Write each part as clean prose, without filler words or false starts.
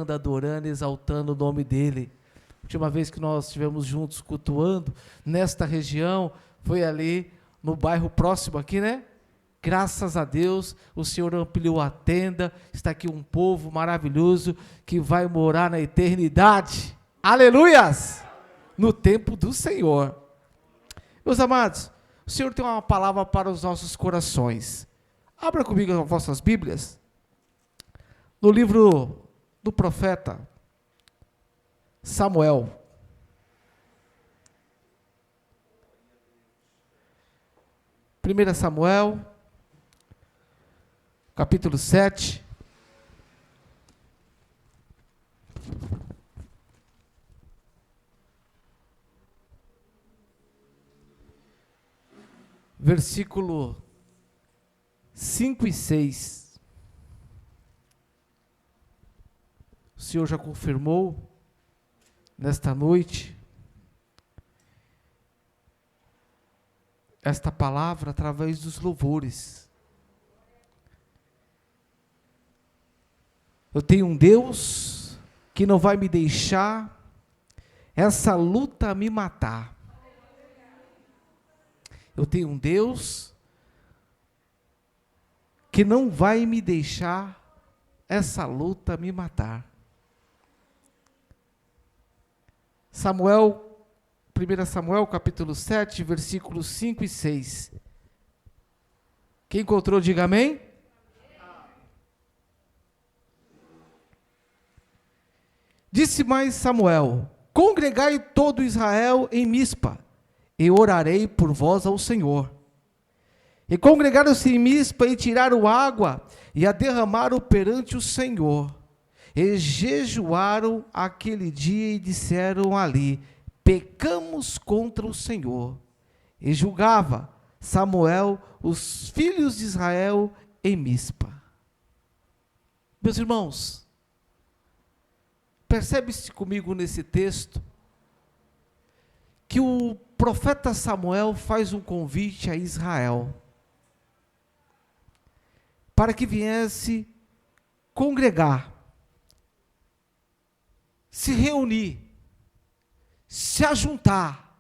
louvando, adorando, exaltando o nome dEle. A última vez que nós estivemos juntos cultuando nesta região, foi ali no bairro próximo aqui, né? Graças a Deus, o Senhor ampliou a tenda, está aqui um povo maravilhoso que vai morar na eternidade. Aleluias! No tempo do Senhor. Meus amados, o Senhor tem uma palavra para os nossos corações. Abra comigo as vossas Bíblias, no livro do profeta Samuel. Primeira Samuel, capítulo 7. Versículo 5 e 6. O Senhor já confirmou nesta noite esta palavra através dos louvores. Eu tenho um Deus que não vai me deixar essa luta me matar. Eu tenho um Deus que não vai me deixar essa luta me matar. Samuel, 1 Samuel, capítulo 7, versículos 5 e 6. Quem encontrou, diga amém. Disse mais Samuel: congregai todo Israel em Mispa, e orarei por vós ao Senhor. E congregaram-se em Mispa, e tiraram água, e a derramaram perante o Senhor. E jejuaram aquele dia, e disseram ali: pecamos contra o Senhor. E julgava Samuel os filhos de Israel em Mispa. Meus irmãos, percebe-se comigo nesse texto que o profeta Samuel faz um convite a Israel para que viesse congregar, se reunir, se ajuntar,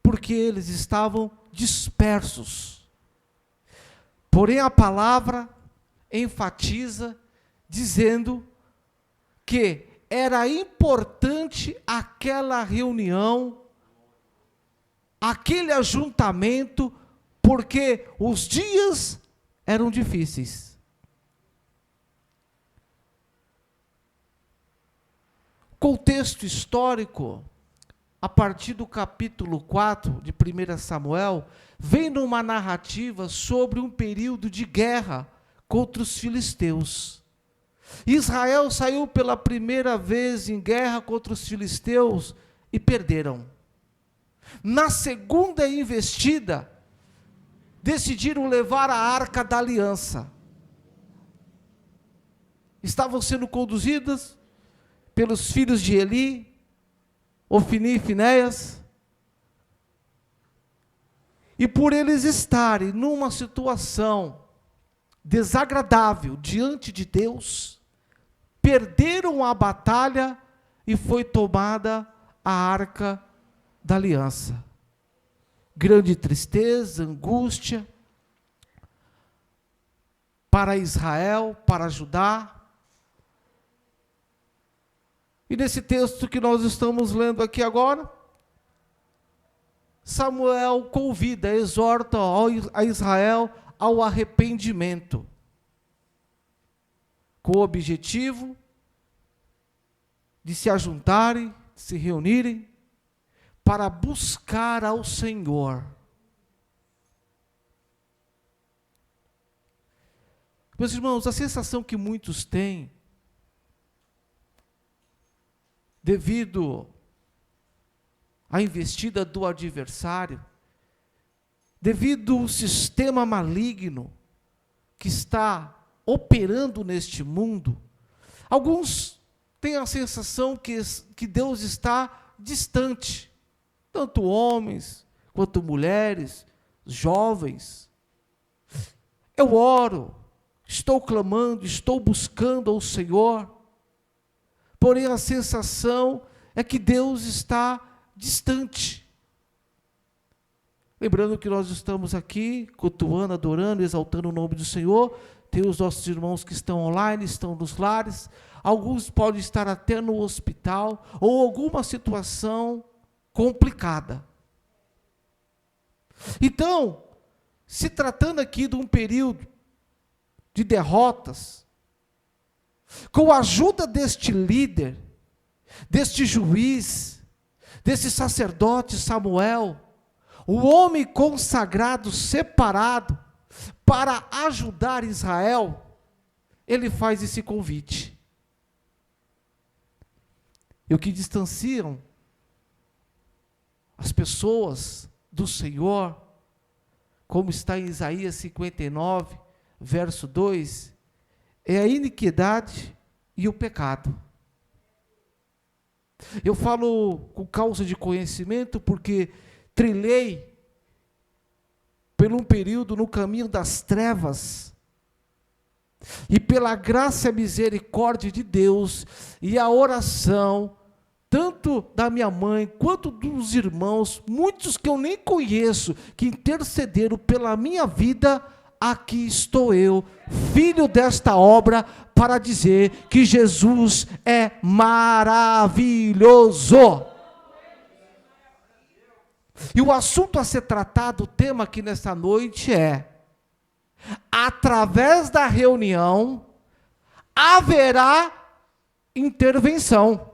porque eles estavam dispersos. Porém, a palavra enfatiza, dizendo que era importante aquela reunião, aquele ajuntamento, porque os dias eram difíceis. Contexto histórico, a partir do capítulo 4 de 1 Samuel, vem numa narrativa sobre um período de guerra contra os filisteus. Israel saiu pela primeira vez em guerra contra os filisteus e perderam. Na segunda investida, decidiram levar a Arca da Aliança. Estavam sendo conduzidas pelos filhos de Eli, Ofni e Finéias, e por eles estarem numa situação desagradável diante de Deus, perderam a batalha e foi tomada a Arca da Aliança. Grande tristeza, angústia para Israel, para Judá. E nesse texto que nós estamos lendo aqui agora, Samuel convida, exorta a Israel ao arrependimento, com o objetivo de se ajuntarem, se reunirem, para buscar ao Senhor. Meus irmãos, a sensação que muitos têm, devido à investida do adversário, devido ao sistema maligno que está operando neste mundo, alguns têm a sensação que Deus está distante, tanto homens quanto mulheres, jovens. Eu oro, estou clamando, estou buscando ao Senhor, porém a sensação é que Deus está distante. Lembrando que nós estamos aqui cultuando, adorando, exaltando o nome do Senhor. Tem os nossos irmãos que estão online, estão nos lares. Alguns podem estar até no hospital ou alguma situação complicada. Então, se tratando aqui de um período de derrotas, com a ajuda deste líder, deste juiz, desse sacerdote Samuel, o homem consagrado, separado, para ajudar Israel, ele faz esse convite. E o que distanciam as pessoas do Senhor, como está em Isaías 59, verso 2, é a iniquidade e o pecado. Eu falo com causa de conhecimento porque trilhei por um período no caminho das trevas, e pela graça e misericórdia de Deus, e a oração, tanto da minha mãe, quanto dos irmãos, muitos que eu nem conheço, que intercederam pela minha vida, aqui estou eu, filho desta obra, para dizer que Jesus é maravilhoso. E o assunto a ser tratado, o tema aqui nesta noite é: através da reunião, haverá intervenção.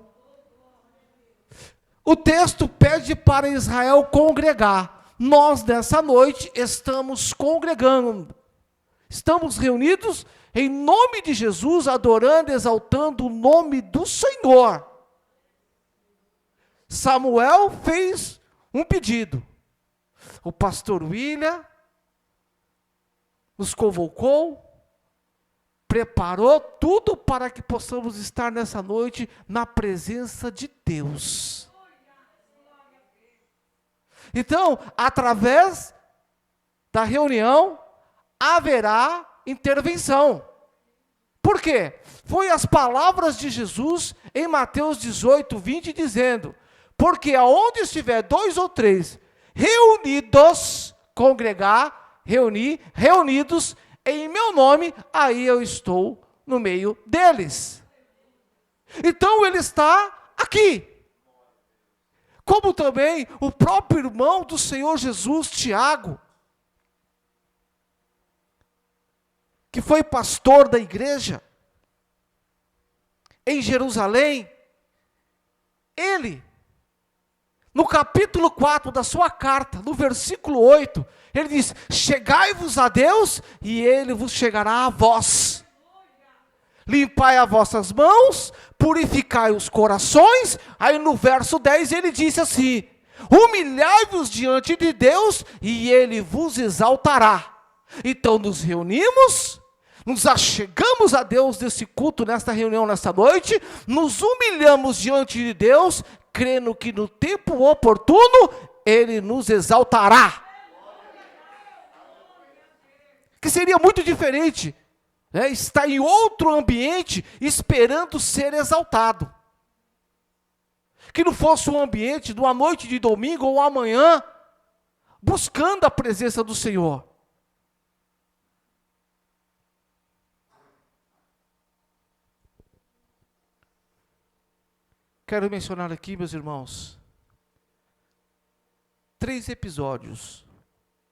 O texto pede para Israel congregar. Nós, nessa noite, estamos congregando. Estamos reunidos em nome de Jesus, adorando, exaltando o nome do Senhor. Samuel fez um pedido. O pastor William nos convocou, preparou tudo para que possamos estar nessa noite na presença de Deus. Então, através da reunião, haverá intervenção. Por quê? Foi as palavras de Jesus em Mateus 18, 20, dizendo: porque aonde estiver 2 ou 3 reunidos, congregar, reunidos em meu nome, aí eu estou no meio deles. Então ele está aqui. Como também o próprio irmão do Senhor Jesus, Tiago, que foi pastor da igreja em Jerusalém, ele, no capítulo 4 da sua carta, no versículo 8, ele diz: chegai-vos a Deus e Ele vos chegará a vós. Limpai as vossas mãos, purificai os corações. Aí no verso 10 ele disse assim: humilhai-vos diante de Deus e Ele vos exaltará. Então nos reunimos, nos achegamos a Deus nesse culto, nesta reunião, nesta noite, nos humilhamos diante de Deus, crendo que no tempo oportuno Ele nos exaltará. Que seria muito diferente, né, estar em outro ambiente esperando ser exaltado. Que não fosse um ambiente de uma noite de domingo ou amanhã, buscando a presença do Senhor. Quero mencionar aqui, meus irmãos, 3 episódios.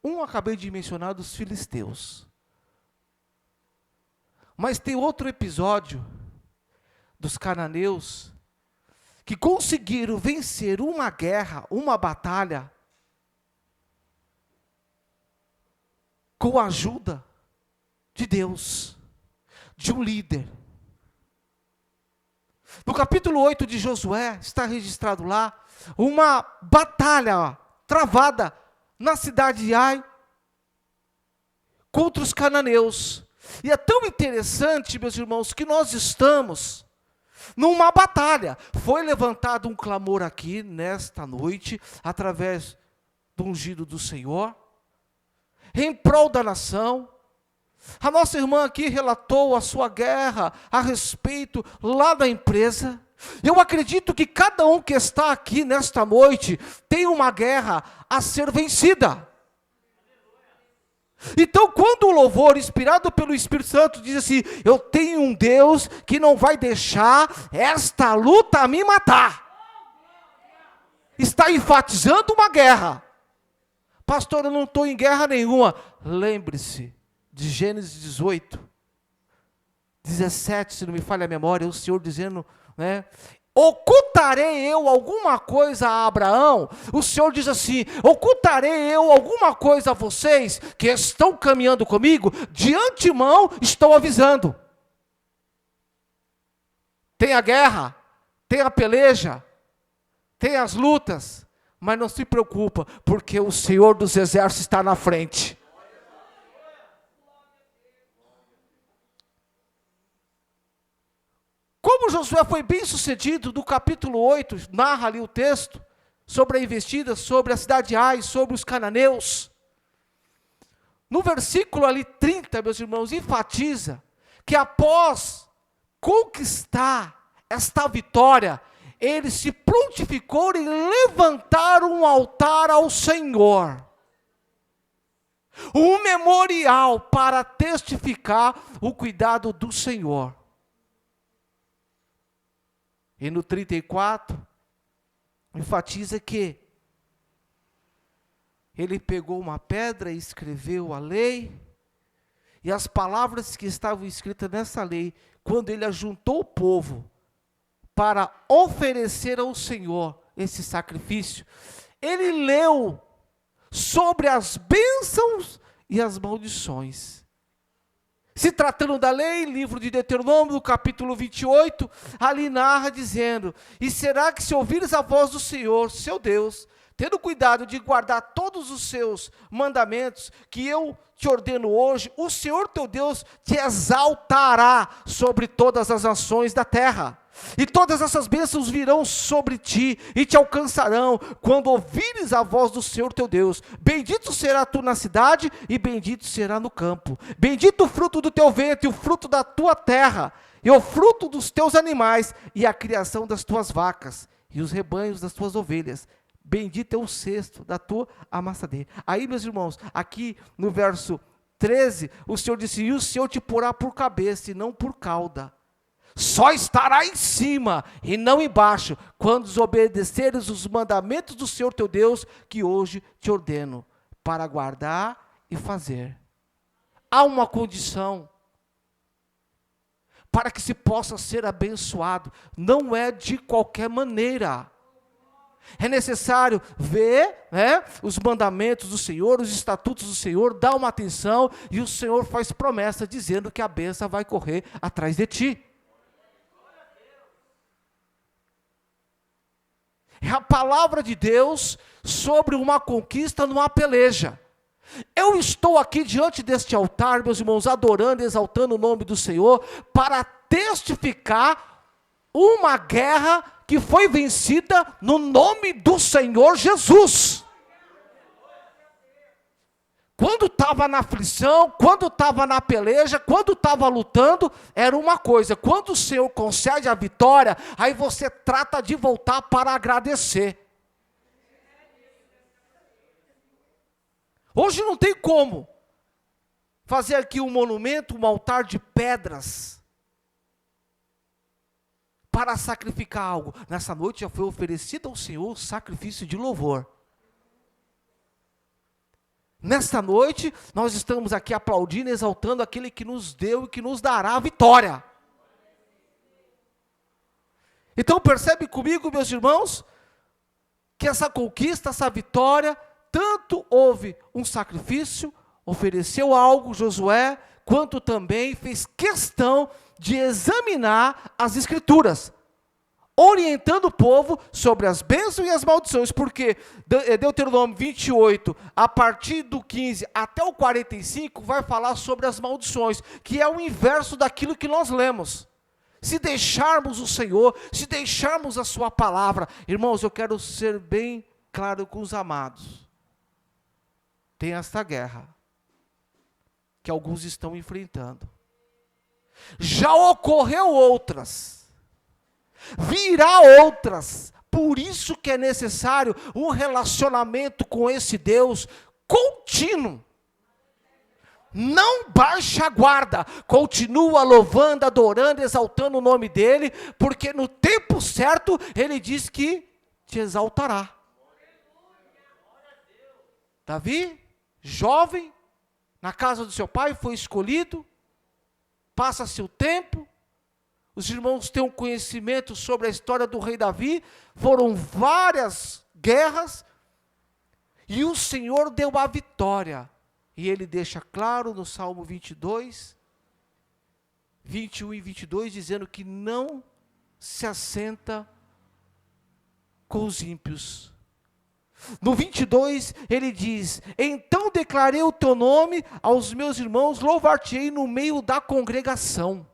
Um acabei de mencionar dos filisteus. Mas tem outro episódio dos cananeus que conseguiram vencer uma guerra, uma batalha, com a ajuda de Deus, de um líder. No capítulo 8 de Josué, está registrado lá, uma batalha travada na cidade de Ai, contra os cananeus. E é tão interessante, meus irmãos, que nós estamos numa batalha. Foi levantado um clamor aqui, nesta noite, através do ungido do Senhor, em prol da nação. A nossa irmã aqui relatou a sua guerra a respeito lá da empresa, Eu acredito que cada um que está aqui nesta noite tem uma guerra a ser vencida. Então, quando o louvor, inspirado pelo Espírito Santo, diz assim: eu tenho um Deus que não vai deixar esta luta me matar, está enfatizando uma guerra. Pastor, eu não estou em guerra nenhuma. Lembre-se de Gênesis 18, 17, se não me falha a memória, o Senhor dizendo, né? Ocultarei eu alguma coisa a Abraão? O Senhor diz assim: ocultarei eu alguma coisa a vocês que estão caminhando comigo? De antemão estou avisando. Tem a guerra, tem a peleja, tem as lutas, mas não se preocupa, porque o Senhor dos Exércitos está na frente. Como Josué foi bem sucedido, do capítulo 8, narra ali o texto, sobre a investida, sobre a cidade de Ai, sobre os cananeus. No versículo ali 30, meus irmãos, enfatiza que após conquistar esta vitória, ele se prontificou em levantar um altar ao Senhor. Um memorial para testificar o cuidado do Senhor. E no 34, enfatiza que ele pegou uma pedra e escreveu a lei, e as palavras que estavam escritas nessa lei, quando ele ajuntou o povo para oferecer ao Senhor esse sacrifício, ele leu sobre as bênçãos e as maldições. Se tratando da lei, livro de Deuteronômio, capítulo 28, ali narra dizendo: e será que se ouvires a voz do Senhor, seu Deus, tendo cuidado de guardar todos os seus mandamentos, que eu te ordeno hoje, o Senhor teu Deus te exaltará sobre todas as nações da terra. E todas essas bênçãos virão sobre ti e te alcançarão quando ouvires a voz do Senhor teu Deus. Bendito será tu na cidade e bendito será no campo. Bendito o fruto do teu ventre e o fruto da tua terra, e o fruto dos teus animais, e a criação das tuas vacas, e os rebanhos das tuas ovelhas. Bendito é o cesto da tua amassadeira. Aí, meus irmãos, aqui no verso 13, o Senhor disse: e o Senhor te porá por cabeça e não por cauda. Só estará em cima e não embaixo, quando desobedeceres os mandamentos do Senhor teu Deus, que hoje te ordeno, para guardar e fazer. Há uma condição para que se possa ser abençoado, não é de qualquer maneira. É necessário ver, né, os mandamentos do Senhor, os estatutos do Senhor, dar uma atenção, e o Senhor faz promessa dizendo que a bênção vai correr atrás de ti. É a palavra de Deus sobre uma conquista numa peleja. Eu estou aqui diante deste altar, meus irmãos, adorando, exaltando o nome do Senhor, para testificar uma guerra que foi vencida no nome do Senhor Jesus. Quando estava na aflição, quando estava na peleja, quando estava lutando, era uma coisa. Quando o Senhor concede a vitória, aí você trata de voltar para agradecer. Hoje não tem como fazer aqui um monumento, um altar de pedras, para sacrificar algo. Nessa noite já foi oferecido ao Senhor o sacrifício de louvor. Nesta noite, nós estamos aqui aplaudindo, exaltando aquele que nos deu e que nos dará a vitória. Então percebe comigo, meus irmãos, que essa conquista, essa vitória, tanto houve um sacrifício, ofereceu algo, Josué, quanto também fez questão de examinar as Escrituras, orientando o povo sobre as bênçãos e as maldições, porque Deuteronômio 28, a partir do 15 até o 45, vai falar sobre as maldições, que é o inverso daquilo que nós lemos. Se deixarmos o Senhor, se deixarmos a sua palavra, irmãos, eu quero ser bem claro com os amados. Tem esta guerra, que alguns estão enfrentando. Já ocorreu outras. virá outras. Por isso que é necessário um relacionamento com esse Deus contínuo. Não baixe a guarda, continua louvando, adorando, exaltando o nome dEle, porque no tempo certo, Ele diz que te exaltará. Davi, jovem, na casa do seu pai, foi escolhido, passa-se o tempo, os irmãos têm um conhecimento sobre a história do rei Davi, foram várias guerras, e o Senhor deu a vitória. E ele deixa claro no Salmo 22, 21 e 22, dizendo que não se assenta com os ímpios. No 22, ele diz: então declarei o teu nome aos meus irmãos, louvar-te-ei no meio da congregação.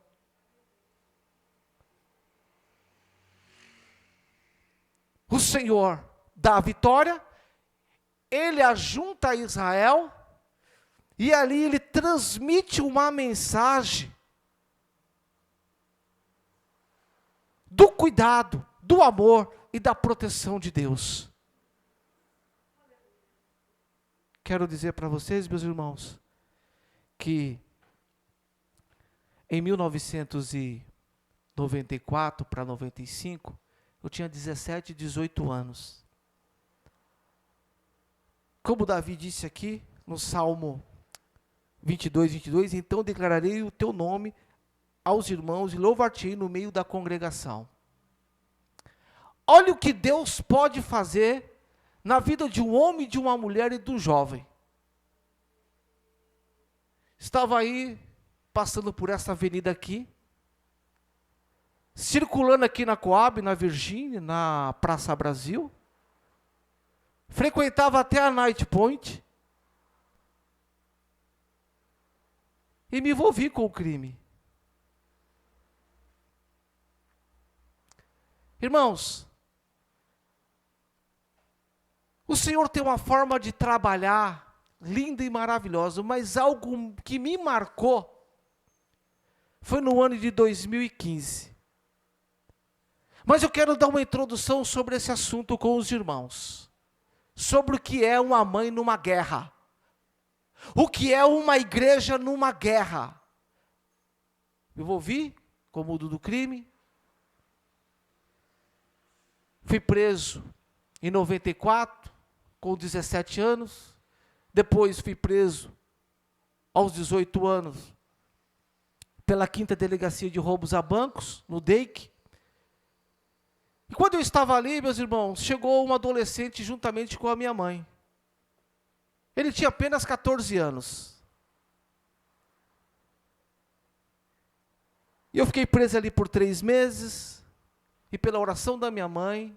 O Senhor dá a vitória, Ele ajunta a Israel, e ali Ele transmite uma mensagem do cuidado, do amor e da proteção de Deus. Quero dizer para vocês, meus irmãos, que em 1994 para 95, eu tinha 17, 18 anos. Como Davi disse aqui, no Salmo 22, então declararei o teu nome aos irmãos e louvar-te-ei no meio da congregação. Olha o que Deus pode fazer na vida de um homem, de uma mulher e de um jovem. Estava aí, passando por essa avenida aqui, circulando aqui na Coab, na Virgínia, na Praça Brasil, frequentava até a Night Point, e me envolvi com o crime. Irmãos, o Senhor tem uma forma de trabalhar linda e maravilhosa, mas algo que me marcou foi no ano de 2015. Mas eu quero dar uma introdução sobre esse assunto com os irmãos, sobre o que é uma mãe numa guerra, o que é uma igreja numa guerra. Me envolvi com o mundo do crime, fui preso em 94, com 17 anos, depois fui preso aos 18 anos, pela 5ª Delegacia de Roubos a Bancos, no DEIC. E quando eu estava ali, meus irmãos, chegou um adolescente juntamente com a minha mãe. Ele tinha apenas 14 anos. E eu fiquei preso ali por 3 meses, e pela oração da minha mãe,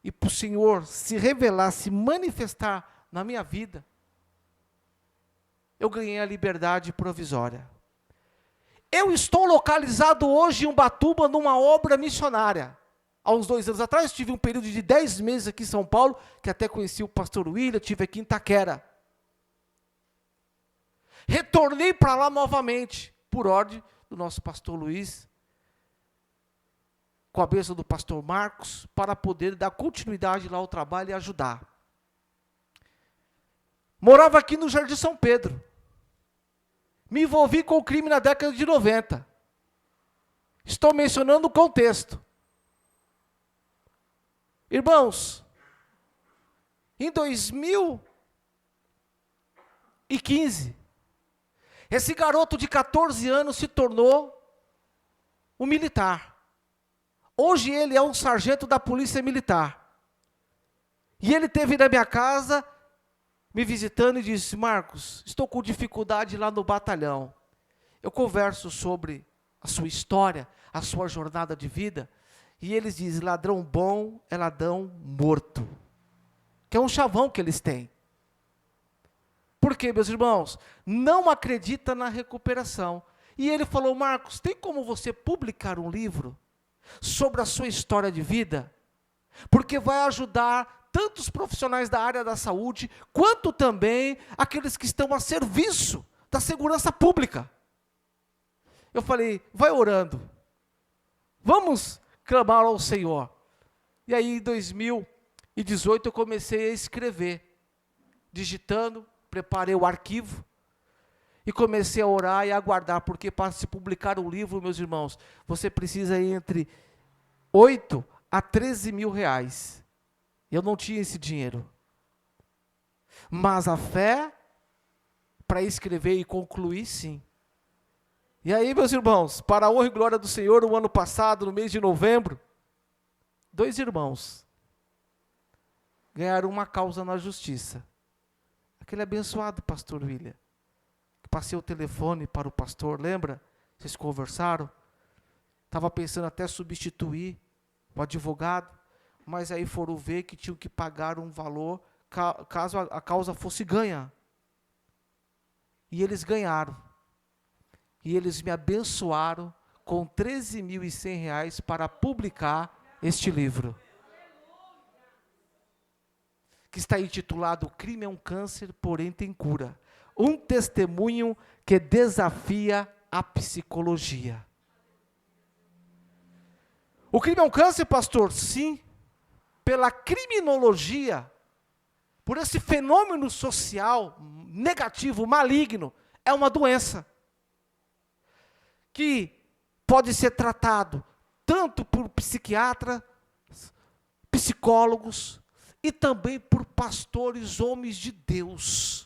e para o Senhor se revelar, se manifestar na minha vida, eu ganhei a liberdade provisória. Eu estou localizado hoje em Ubatuba, numa obra missionária. Há uns 2 anos atrás, tive um período de 10 meses aqui em São Paulo, que até conheci o pastor William, tive aqui em Itaquera. Retornei para lá novamente, por ordem do nosso pastor Luiz, com a bênção do pastor Marcos, para poder dar continuidade lá ao trabalho e ajudar. Morava aqui no Jardim São Pedro. Me envolvi com o crime na década de 90. Estou mencionando o contexto. Irmãos, em 2015, esse garoto de 14 anos se tornou um militar. Hoje ele é um sargento da Polícia Militar. E ele esteve na minha casa, me visitando e disse: Marcos, estou com dificuldade lá no batalhão. Eu converso sobre a sua história, a sua jornada de vida. E eles dizem: ladrão bom é ladrão morto. Que é um chavão que eles têm. Por quê, meus irmãos? Não acredita na recuperação. E ele falou: Marcos, tem como você publicar um livro sobre a sua história de vida? Porque vai ajudar tanto os profissionais da área da saúde, quanto também aqueles que estão a serviço da segurança pública. Eu falei: vai orando. Vamos clamar ao Senhor. E aí, em 2018, eu comecei a escrever, digitando, preparei o arquivo, e comecei a orar e a aguardar, porque para se publicar um livro, meus irmãos, você precisa ir entre 8 a 13 mil reais. Eu não tinha esse dinheiro. Mas a fé, para escrever e concluir, sim. E aí, meus irmãos, para a honra e glória do Senhor, no ano passado, no mês de novembro, 2 irmãos ganharam uma causa na justiça. Aquele abençoado pastor William. Passei o telefone para o pastor, lembra? Vocês conversaram? Estava pensando até substituir o advogado, mas aí foram ver que tinham que pagar um valor caso a causa fosse ganha. E eles ganharam. E eles me abençoaram com R$13.100 para publicar este livro. Que está intitulado O Crime é um Câncer, porém tem cura. Um testemunho que desafia a psicologia. O crime é um câncer, pastor? Sim. Pela criminologia, por esse fenômeno social negativo, maligno, é uma doença que pode ser tratado tanto por psiquiatras, psicólogos e também por pastores, homens de Deus.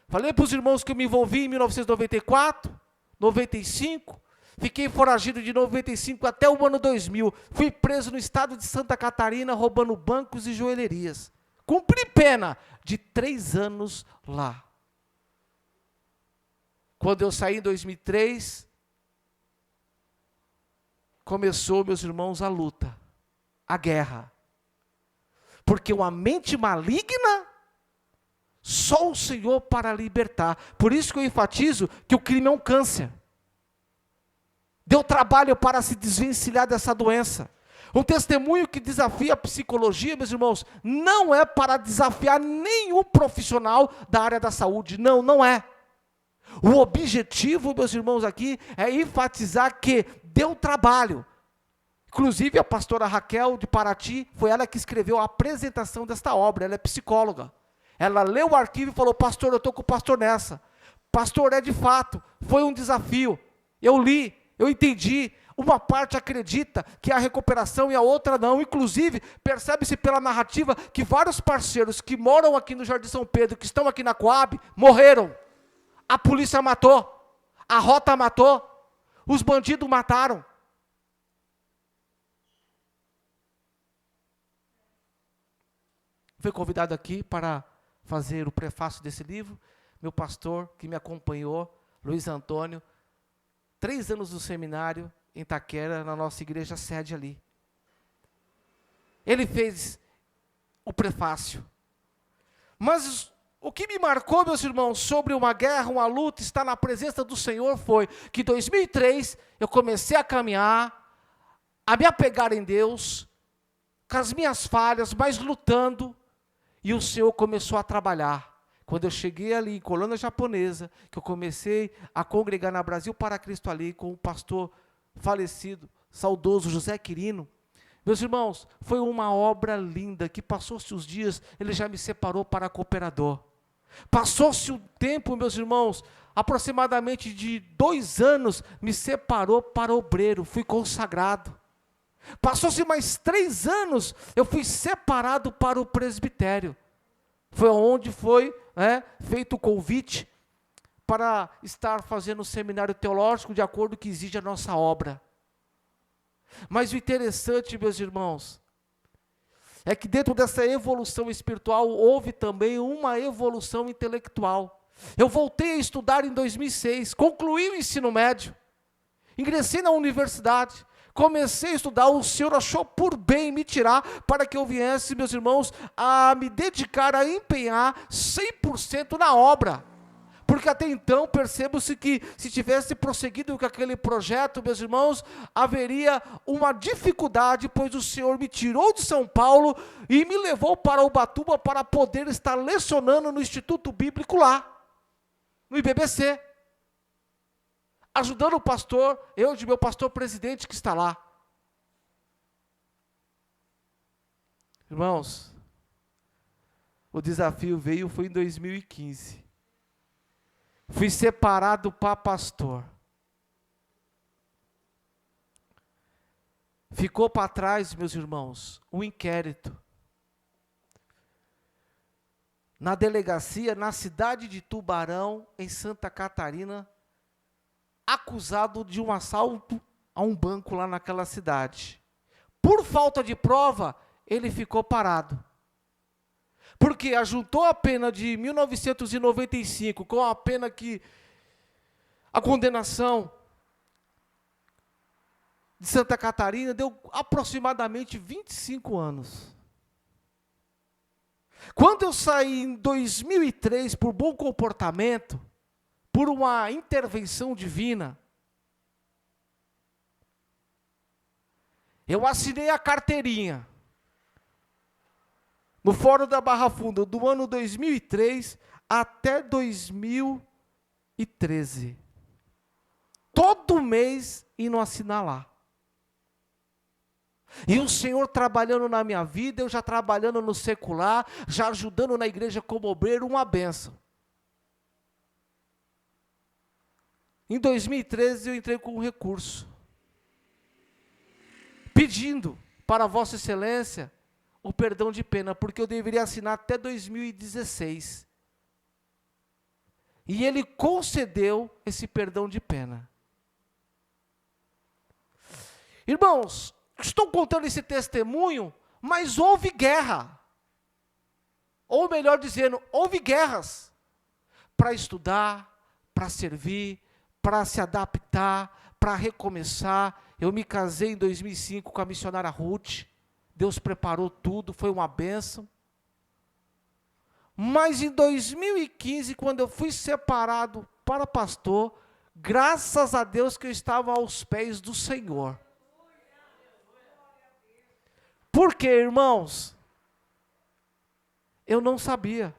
Falei para os irmãos que eu me envolvi em 1994, 95, fiquei foragido de 95 até o ano 2000. Fui preso no estado de Santa Catarina, roubando bancos e joalherias. Cumpri pena de 3 anos lá. Quando eu saí em 2003, começou, meus irmãos, a luta, a guerra. Porque uma mente maligna, só o Senhor para libertar. Por isso que eu enfatizo que o crime é um câncer. Deu trabalho para se desvencilhar dessa doença. Um testemunho que desafia a psicologia, meus irmãos, não é para desafiar nenhum profissional da área da saúde. Não, não é. O objetivo, meus irmãos, aqui é enfatizar que deu trabalho. Inclusive a pastora Raquel de Paraty, foi ela que escreveu a apresentação desta obra, ela é psicóloga. Ela leu o arquivo e falou, pastor, eu estou com o pastor nessa. Pastor, é de fato, foi um desafio. Eu li, eu entendi. Uma parte acredita que há recuperação e a outra não. Inclusive, percebe-se pela narrativa que vários parceiros que moram aqui no Jardim São Pedro, que estão aqui na Coab, morreram. A polícia matou, a rota matou, os bandidos mataram. Fui convidado aqui para fazer o prefácio desse livro, meu pastor que me acompanhou, Luiz Antônio, 3 anos no seminário em Itaquera, na nossa igreja sede ali. Ele fez o prefácio. Mas o que me marcou, meus irmãos, sobre uma guerra, uma luta, estar na presença do Senhor, foi que em 2003 eu comecei a caminhar, a me apegar em Deus, com as minhas falhas, mas lutando, e o Senhor começou a trabalhar. Quando eu cheguei ali em Colônia Japonesa, que eu comecei a congregar na Brasil para Cristo ali, com o pastor falecido, saudoso José Quirino, meus irmãos, foi uma obra linda, que passou-se os dias, ele já me separou para cooperador. Passou-se o tempo, meus irmãos, aproximadamente de 2 anos, me separou para obreiro, fui consagrado. Passou-se mais 3 anos, eu fui separado para o presbitério. Foi onde foi feito o convite para estar fazendo o seminário teológico de acordo com o que exige a nossa obra. Mas o interessante, meus irmãos, é que dentro dessa evolução espiritual houve também uma evolução intelectual. Eu voltei a estudar em 2006, concluí o ensino médio, ingressei na universidade, comecei a estudar, o Senhor achou por bem me tirar para que eu viesse, meus irmãos, a me dedicar, a empenhar 100% na obra. Porque até então percebo-se que se tivesse prosseguido com aquele projeto, meus irmãos, haveria uma dificuldade, pois o Senhor me tirou de São Paulo e me levou para Ubatuba para poder estar lecionando no Instituto Bíblico lá, no IBBC. Ajudando o pastor, meu pastor presidente que está lá. Irmãos, o desafio veio, foi em 2015. Fui separado para pastor. Ficou para trás, meus irmãos, um inquérito. Na delegacia, na cidade de Tubarão, em Santa Catarina, acusado de um assalto a um banco lá naquela cidade. Por falta de prova, ele ficou parado. Porque ajuntou a pena de 1995 com a pena que a condenação de Santa Catarina deu aproximadamente 25 anos. Quando eu saí em 2003 por bom comportamento, por uma intervenção divina, eu assinei a carteirinha no Fórum da Barra Funda do ano 2003 até 2013. Todo mês indo assinar lá. E o Senhor trabalhando na minha vida, eu já trabalhando no secular, já ajudando na igreja como obreiro, uma bênção. Em 2013 eu entrei com um recurso, pedindo para Vossa Excelência o perdão de pena, porque eu deveria assinar até 2016. E ele concedeu esse perdão de pena. Irmãos, estou contando esse testemunho, mas houve guerra. Ou melhor dizendo, houve guerras para estudar, para servir, para se adaptar, para recomeçar. Eu me casei em 2005 com a missionária Ruth. Deus preparou tudo, foi uma bênção. Mas em 2015, quando eu fui separado para pastor, graças a Deus que eu estava aos pés do Senhor. Por quê, irmãos? Eu não sabia.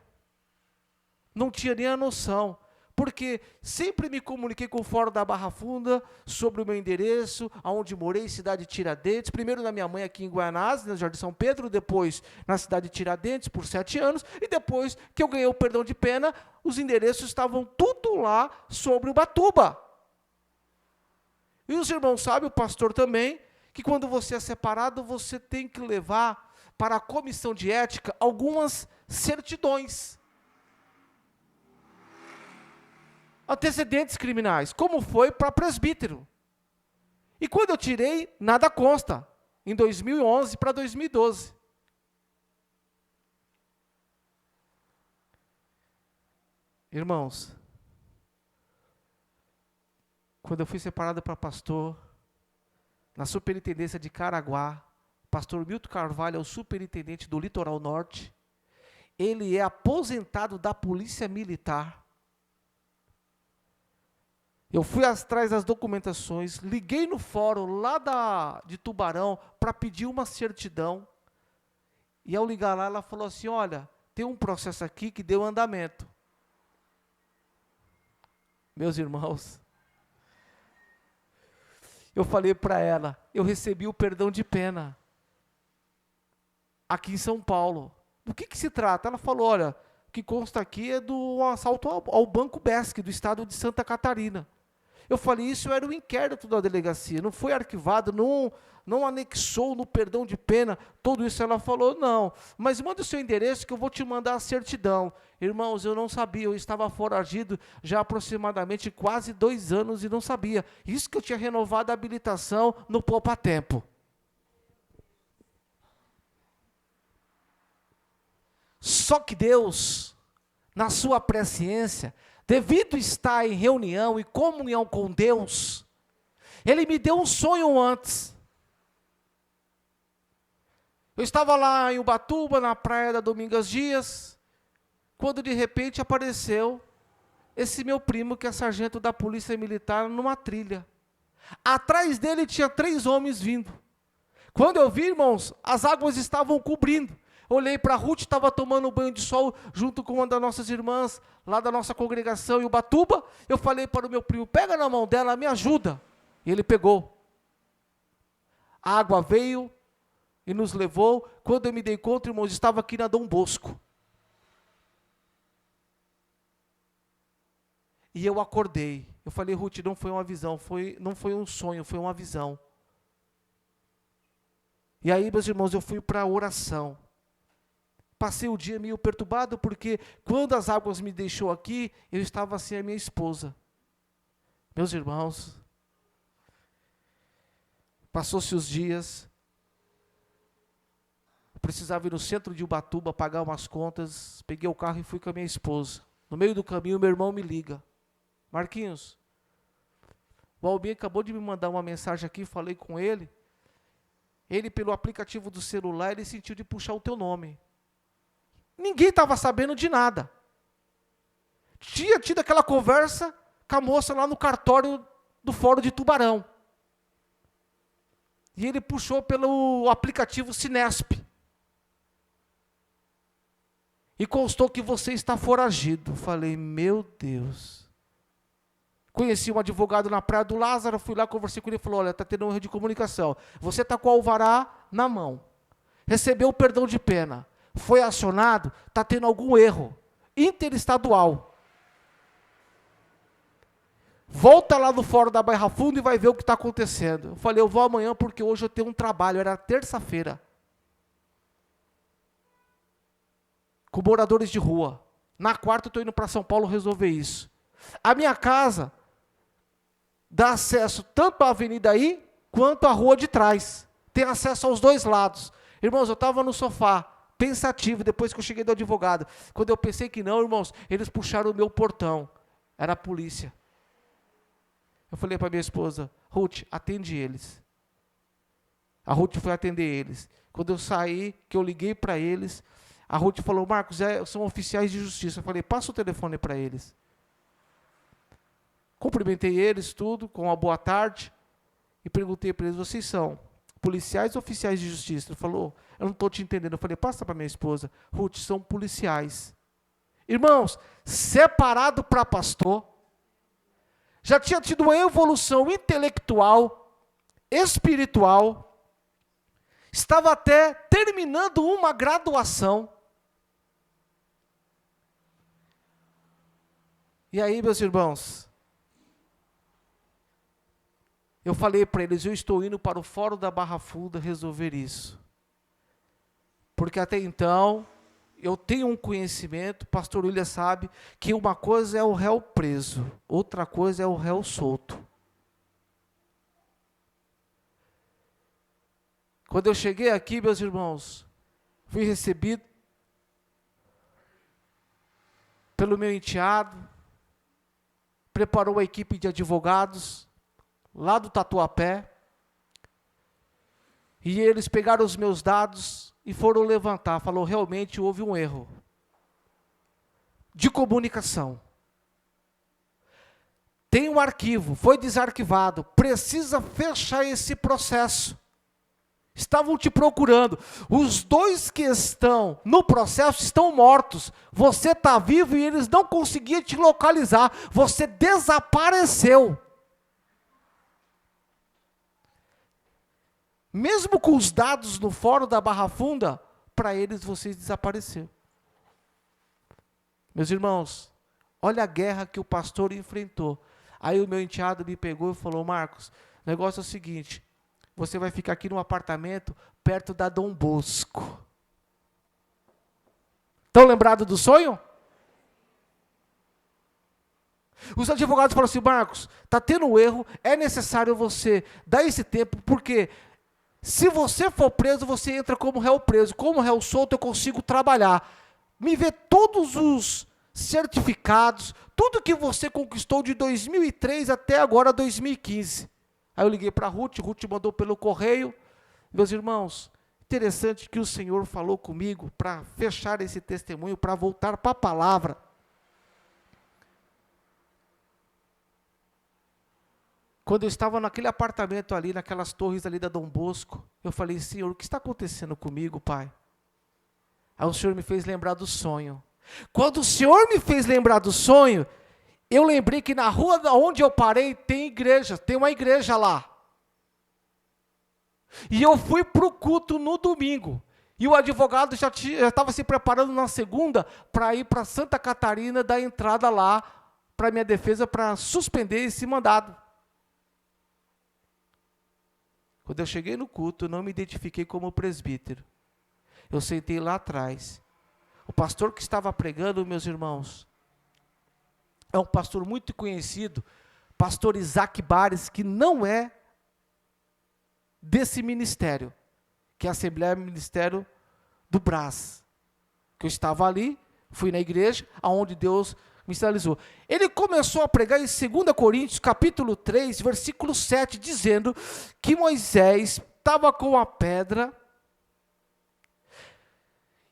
Não tinha nem a noção. Porque sempre me comuniquei com o Fórum da Barra Funda sobre o meu endereço, aonde morei, cidade de Tiradentes. Primeiro na minha mãe aqui em Guaianazes, no Jardim São Pedro, depois na cidade de Tiradentes por 7 anos. E depois que eu ganhei o perdão de pena, os endereços estavam tudo lá sobre Ubatuba. E os irmãos sabem, o pastor também, que quando você é separado, você tem que levar para a comissão de ética algumas certidões. Antecedentes criminais, como foi para presbítero. E quando eu tirei, nada consta, em 2011 para 2012. Irmãos, quando eu fui separado para pastor, na superintendência de Caraguá, pastor Milton Carvalho é o superintendente do Litoral Norte, ele é aposentado da Polícia Militar. Eu fui atrás das documentações, liguei no fórum lá de Tubarão para pedir uma certidão. E ao ligar lá, ela falou assim, olha, tem um processo aqui que deu andamento. Meus irmãos, eu falei para ela, eu recebi o perdão de pena aqui em São Paulo. Do que se trata? Ela falou, olha, o que consta aqui é do assalto ao Banco BESC, do estado de Santa Catarina. Eu falei, isso era o inquérito da delegacia, não foi arquivado, não anexou no perdão de pena, tudo isso. Ela falou, não, mas manda o seu endereço que eu vou te mandar a certidão. Irmãos, eu não sabia, eu estava foragido já há aproximadamente quase 2 anos e não sabia. Isso que eu tinha renovado a habilitação no Poupa Tempo. Só que Deus, na sua presciência, devido estar em reunião e comunhão com Deus, Ele me deu um sonho antes. Eu estava lá em Ubatuba, na praia da Domingas Dias, quando de repente apareceu esse meu primo, que é sargento da Polícia Militar, numa trilha. Atrás dele tinha 3 homens vindo. Quando eu vi, irmãos, as águas estavam cobrindo. Olhei para a Ruth, estava tomando banho de sol junto com uma das nossas irmãs, lá da nossa congregação em Ubatuba. Eu falei para o meu primo, pega na mão dela, me ajuda. E ele pegou. A água veio, e nos levou. Quando eu me dei conta, irmãos, estava aqui na Dom Bosco. E eu acordei. Eu falei, Ruth, não foi uma visão, não foi um sonho, foi uma visão. E aí, meus irmãos, eu fui para a oração. Passei o dia meio perturbado, porque quando as águas me deixou aqui, eu estava sem a minha esposa. Meus irmãos, passou-se os dias, precisava ir no centro de Ubatuba pagar umas contas, peguei o carro e fui com a minha esposa. No meio do caminho, meu irmão me liga. Marquinhos, o Albinho acabou de me mandar uma mensagem aqui, falei com ele. Ele, pelo aplicativo do celular, ele sentiu de puxar o teu nome. Ninguém estava sabendo de nada. Tinha tido aquela conversa com a moça lá no cartório do Fórum de Tubarão. E ele puxou pelo aplicativo Sinesp. E constou que você está foragido. Falei, meu Deus. Conheci um advogado na Praia do Lázaro, fui lá, conversei com ele e falou, olha, está tendo um erro de comunicação. Você está com o alvará na mão. Recebeu o perdão de pena. Foi acionado, está tendo algum erro interestadual. Volta lá no Fórum da Barra Funda e vai ver o que está acontecendo. Eu falei, eu vou amanhã porque hoje eu tenho um trabalho, era terça-feira. Com moradores de rua. Na quarta eu estou indo para São Paulo resolver isso. A minha casa dá acesso tanto à avenida aí, quanto à rua de trás. Tem acesso aos dois lados. Irmãos, eu estava no sofá, pensativo, depois que eu cheguei do advogado. Quando eu pensei que não, irmãos, eles puxaram o meu portão. Era a polícia. Eu falei para minha esposa, Ruth, atende eles. A Ruth foi atender eles. Quando eu saí, que eu liguei para eles, a Ruth falou, Marcos, são oficiais de justiça. Eu falei, passa o telefone para eles. Cumprimentei eles, tudo, com uma boa tarde, e perguntei para eles, vocês são policiais ou oficiais de justiça? Ele falou, eu não estou te entendendo. Eu falei, passa para minha esposa. Ruth, são policiais. Irmãos, separado para pastor, já tinha tido uma evolução intelectual, espiritual, estava até terminando uma graduação. E aí, meus irmãos, eu falei para eles, eu estou indo para o Fórum da Barra Funda resolver isso. Porque até então, eu tenho um conhecimento, pastor William sabe, que uma coisa é o réu preso, outra coisa é o réu solto. Quando eu cheguei aqui, meus irmãos, fui recebido pelo meu enteado, preparou a equipe de advogados, lá do Tatuapé, e eles pegaram os meus dados e foram levantar, falou, realmente houve um erro de comunicação. Tem um arquivo, foi desarquivado, precisa fechar esse processo. Estavam te procurando, os dois que estão no processo estão mortos, você está vivo e eles não conseguiam te localizar, você desapareceu. Mesmo com os dados no Fórum da Barra Funda, para eles vocês desapareceram. Meus irmãos, olha a guerra que o pastor enfrentou. Aí o meu enteado me pegou e falou, Marcos, o negócio é o seguinte, você vai ficar aqui num apartamento perto da Dom Bosco. Estão lembrados do sonho? Os advogados falaram assim, Marcos, está tendo um erro, é necessário você dar esse tempo, porque se você for preso, você entra como réu preso. Como réu solto, eu consigo trabalhar. Me vê todos os certificados, tudo que você conquistou de 2003 até agora 2015. Aí eu liguei para a Ruth mandou pelo correio. Meus irmãos, interessante que o Senhor falou comigo para fechar esse testemunho, para voltar para a palavra. Quando eu estava naquele apartamento ali, naquelas torres ali da Dom Bosco, eu falei, Senhor, o que está acontecendo comigo, Pai? Aí o Senhor me fez lembrar do sonho. Quando o Senhor me fez lembrar do sonho, eu lembrei que na rua onde eu parei tem igreja, tem uma igreja lá. E eu fui para o culto no domingo. E o advogado já estava se preparando na segunda para ir para Santa Catarina, dar entrada lá para minha defesa para suspender esse mandado. Quando eu cheguei no culto, eu não me identifiquei como presbítero. Eu sentei lá atrás. O pastor que estava pregando, meus irmãos, é um pastor muito conhecido, pastor Isaac Bares, que não é desse ministério, que é a Assembleia Ministério do Brás. Que eu estava ali, fui na igreja, aonde Deus me sinalizou. Ele começou a pregar em 2 Coríntios, capítulo 3, versículo 7, dizendo que Moisés estava com a pedra,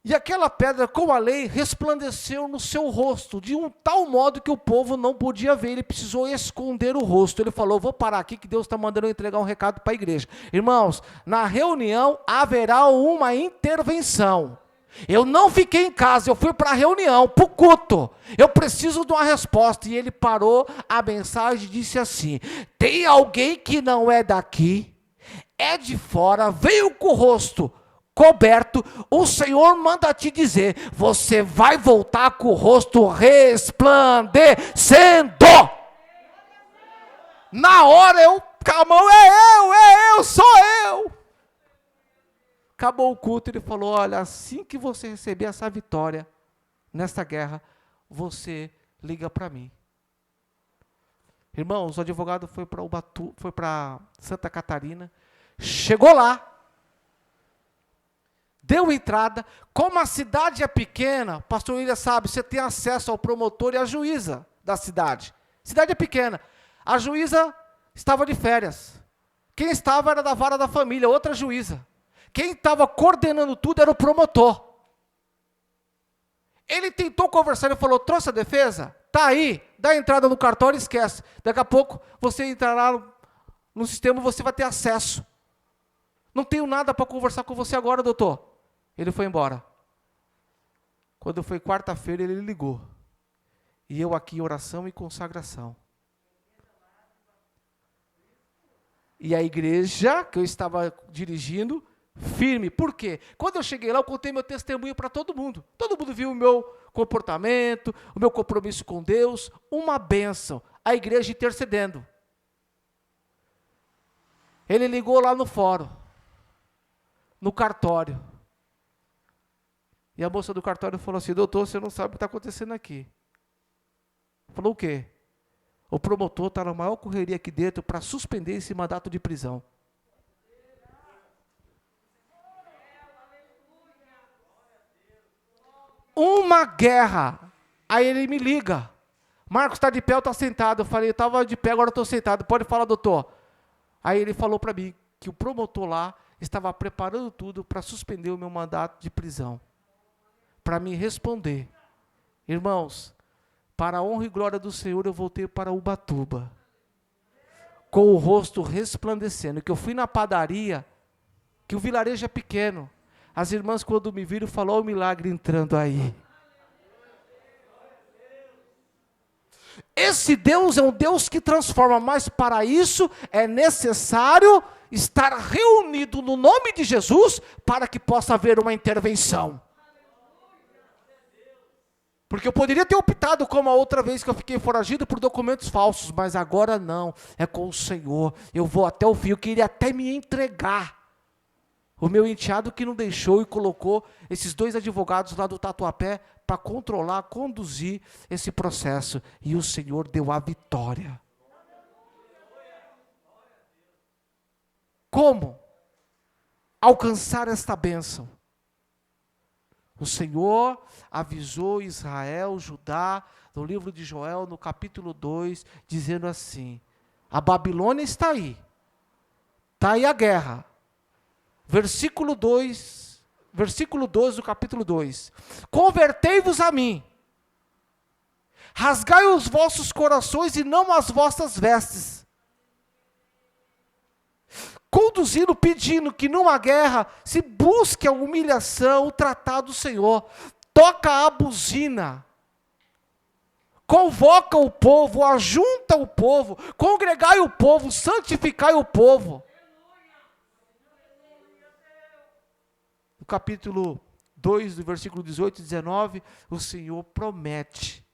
e aquela pedra, com a lei, resplandeceu no seu rosto, de um tal modo que o povo não podia ver, ele precisou esconder o rosto. Ele falou, vou parar aqui que Deus está mandando eu entregar um recado para a igreja. Irmãos, na reunião haverá uma intervenção. Eu não fiquei em casa, eu fui para a reunião, para o culto. Eu preciso de uma resposta. E ele parou a mensagem e disse assim, tem alguém que não é daqui, é de fora, veio com o rosto coberto, o Senhor manda te dizer, você vai voltar com o rosto resplandecendo. Na hora calma, sou eu. Acabou o culto, ele falou, olha, assim que você receber essa vitória, nessa guerra, você liga para mim. Irmãos, o advogado foi para Santa Catarina, chegou lá, deu entrada, como a cidade é pequena, pastor William sabe, você tem acesso ao promotor e à juíza da cidade. Cidade é pequena. A juíza estava de férias. Quem estava era da vara da família, outra juíza. Quem estava coordenando tudo era o promotor. Ele tentou conversar, ele falou, trouxe a defesa? Tá aí, dá entrada no cartório e esquece. Daqui a pouco você entrará no sistema e você vai ter acesso. Não tenho nada para conversar com você agora, doutor. Ele foi embora. Quando foi quarta-feira, ele ligou. E eu aqui em oração e consagração. E a igreja que eu estava dirigindo, firme. Por quê? Quando eu cheguei lá, eu contei meu testemunho para todo mundo. Todo mundo viu o meu comportamento, o meu compromisso com Deus, uma bênção. A igreja intercedendo. Ele ligou lá no fórum, no cartório. E a moça do cartório falou assim, doutor, você não sabe o que está acontecendo aqui. Falou o quê? O promotor está na maior correria aqui dentro para suspender esse mandato de prisão. Uma guerra. Aí ele me liga. Marcos, está de pé ou está sentado? Eu falei, eu estava de pé, agora estou sentado. Pode falar, doutor. Aí ele falou para mim que o promotor lá estava preparando tudo para suspender o meu mandato de prisão. Para me responder. Irmãos, para a honra e glória do Senhor, eu voltei para Ubatuba. Com o rosto resplandecendo. Que eu fui na padaria, que o vilarejo é pequeno. As irmãs, quando me viram, falaram, olha o milagre entrando aí. Esse Deus é um Deus que transforma, mas para isso é necessário estar reunido no nome de Jesus para que possa haver uma intervenção. Porque eu poderia ter optado como a outra vez que eu fiquei foragido por documentos falsos, mas agora não, é com o Senhor, eu vou até o fim, eu queria até me entregar. O meu enteado que não deixou e colocou esses 2 advogados lá do Tatuapé para controlar, conduzir esse processo. E o Senhor deu a vitória. Como alcançar esta bênção? O Senhor avisou Israel, Judá, no livro de Joel, no capítulo 2, dizendo assim, a Babilônia está aí a guerra. Versículo 12 do capítulo 2. Convertei-vos a mim, rasgai os vossos corações e não as vossas vestes. Conduzindo, pedindo que numa guerra se busque a humilhação, o tratado do Senhor. Toca a buzina. Convoca o povo, ajunta o povo, congregai o povo, santificai o povo. capítulo 2, do versículo 18 e 19, o Senhor promete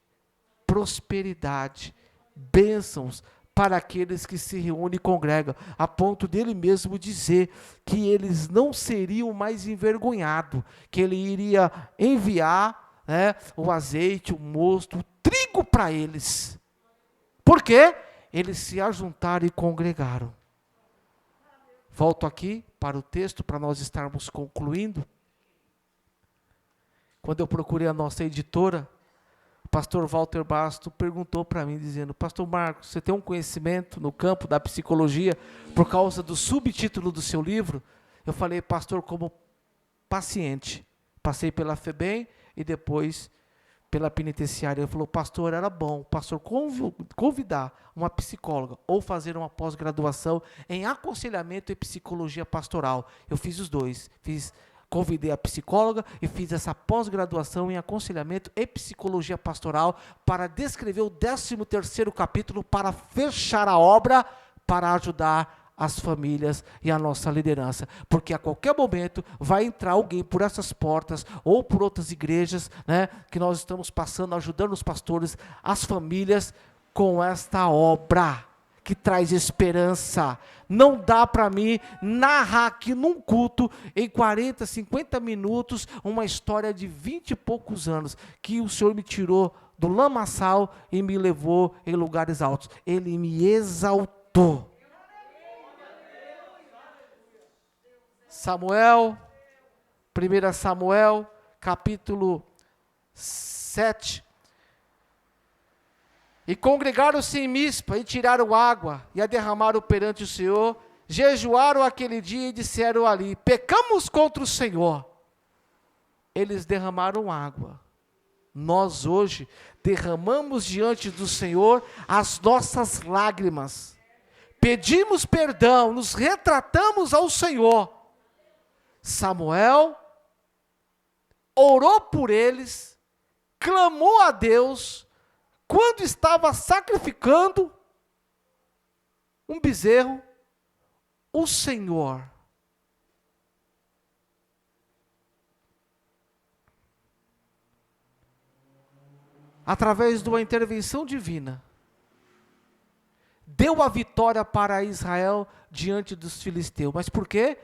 prosperidade, bênçãos para aqueles que se reúnem e congregam, a ponto dele mesmo dizer que eles não seriam mais envergonhados, que ele iria enviar, né, o azeite, o mosto, o trigo para eles. Por quê? Eles se ajuntaram e congregaram. Volto aqui para o texto, para nós estarmos concluindo. Quando eu procurei a nossa editora, o pastor Walter Basto perguntou para mim, dizendo: pastor Marcos, você tem um conhecimento no campo da psicologia por causa do subtítulo do seu livro? Eu falei: pastor, como paciente, passei pela FEBEM e depois pela penitenciária. Ele falou: pastor, era bom, pastor, convidar uma psicóloga ou fazer uma pós-graduação em aconselhamento e psicologia pastoral. Eu fiz os dois, convidei a psicóloga e fiz essa pós-graduação em aconselhamento e psicologia pastoral para descrever o 13º capítulo, para fechar a obra, para ajudar as famílias e a nossa liderança. Porque a qualquer momento vai entrar alguém por essas portas ou por outras igrejas, né, que nós estamos passando, ajudando os pastores, as famílias, com esta obra que traz esperança. Não dá para mim narrar aqui num culto, em 40, 50 minutos, uma história de 20 e poucos anos, que o Senhor me tirou do lamaçal e me levou em lugares altos. Ele me exaltou. Samuel, 1 Samuel, capítulo 7. E congregaram-se em Mispa, e tiraram água, e a derramaram perante o Senhor, jejuaram aquele dia e disseram ali: pecamos contra o Senhor. Eles derramaram água. Nós hoje derramamos diante do Senhor as nossas lágrimas. Pedimos perdão, nos retratamos ao Senhor. Samuel orou por eles, clamou a Deus, quando estava sacrificando um bezerro, o Senhor através de uma intervenção divina, deu a vitória para Israel diante dos filisteus. Mas por quê?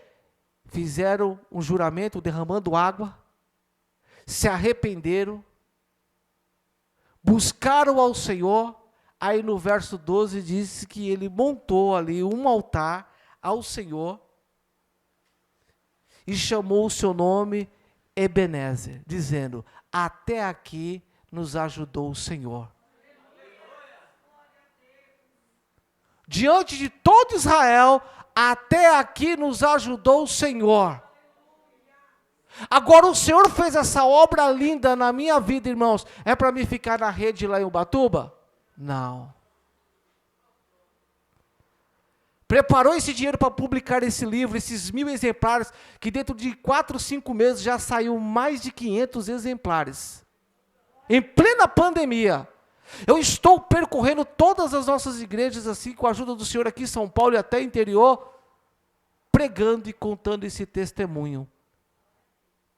Fizeram um juramento derramando água, se arrependeram, buscaram ao Senhor. Aí no verso 12 diz que ele montou ali um altar ao Senhor e chamou o seu nome Ebenezer, dizendo: até aqui nos ajudou o Senhor. Diante de todo Israel, até aqui nos ajudou o Senhor. Agora o Senhor fez essa obra linda na minha vida, irmãos. É para mim ficar na rede lá em Ubatuba? Não. Preparou esse dinheiro para publicar esse livro, esses 1000 exemplares, que dentro de 4, 5 meses já saiu mais de 500 exemplares. Em plena pandemia. Eu estou percorrendo todas as nossas igrejas, assim, com a ajuda do Senhor aqui em São Paulo e até interior, pregando e contando esse testemunho.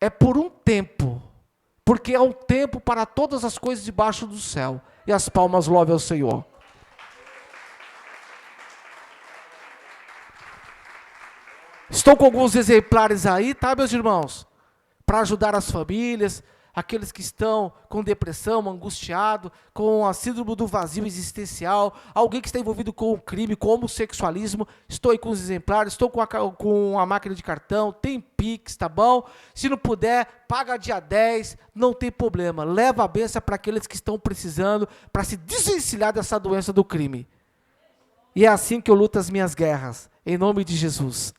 É por um tempo, porque há um tempo para todas as coisas debaixo do céu. E as palmas louvem ao Senhor. Estou com alguns exemplares aí, tá, meus irmãos? Para ajudar as famílias, aqueles que estão com depressão, angustiado, com a síndrome do vazio existencial, alguém que está envolvido com o crime, com o homossexualismo. Estou aí com os exemplares, estou com a máquina de cartão, tem Pix, tá bom? Se não puder, paga dia 10, não tem problema. Leva a bênção para aqueles que estão precisando, para se desvencilhar dessa doença do crime. E é assim que eu luto as minhas guerras, em nome de Jesus.